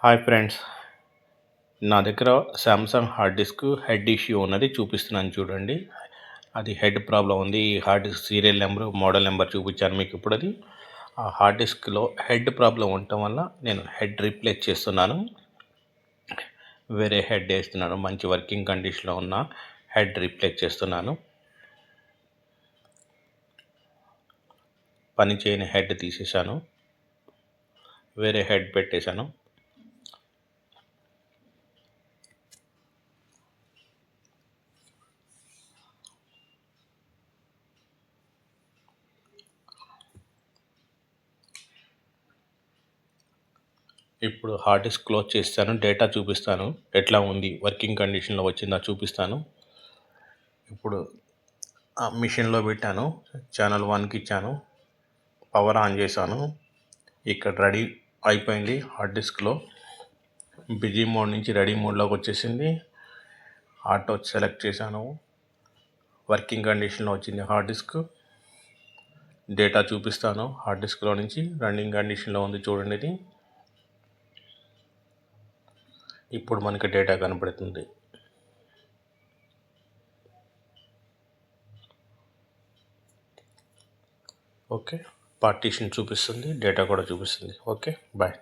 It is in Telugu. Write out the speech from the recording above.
హాయ్ ఫ్రెండ్స్, నా దగ్గర Samsung hard disk head issue ఉన్నది చూపిస్తున్నాను చూడండి. అది హెడ్ ప్రాబ్లం ఉంది. ఈ hard disk serial number model number చూపించాను మీకు. ఇప్పుడు అది ఆ హార్డ్ డిస్క్లో హెడ్ ప్రాబ్లం ఉండటం వల్ల నేను హెడ్ రీప్లేస్ చేస్తున్నాను. వేరే హెడ్ వేస్తున్నాను. మంచి వర్కింగ్ కండిషన్లో ఉన్న హెడ్ రీప్లేస్ చేస్తున్నాను. పని చేయని హెడ్ తీసేసాను, వేరే హెడ్ పెట్టేశాను. ఇప్పుడు హార్డ్ డిస్క్ క్లోజ్ చేస్తాను. డేటా చూపిస్తాను, ఎట్లా ఉంది, వర్కింగ్ కండిషన్లో వచ్చిందా చూపిస్తాను. ఇప్పుడు ఆ మిషన్లో పెట్టాను, ఛానల్ 1కి ఇచ్చాను, పవర్ ఆన్ చేశాను. ఇక్కడ రెడీ అయిపోయింది. హార్డ్ డిస్క్లో బిజీ మోడ్ నుంచి రెడీ మోడ్లోకి వచ్చేసింది. ఆటో సెలెక్ట్ చేశాను, వర్కింగ్ కండిషన్లో వచ్చింది హార్డ్ డిస్క్. డేటా చూపిస్తాను. హార్డ్ డిస్క్లో నుంచి రన్నింగ్ కండిషన్లో ఉంది చూడండి. ఇది ఇప్పుడు మనకి డేటా కనపడుతుంది. ఓకే, పార్టీషన్ చూపిస్తుంది, డేటా కూడా చూపిస్తుంది. Okay, bye.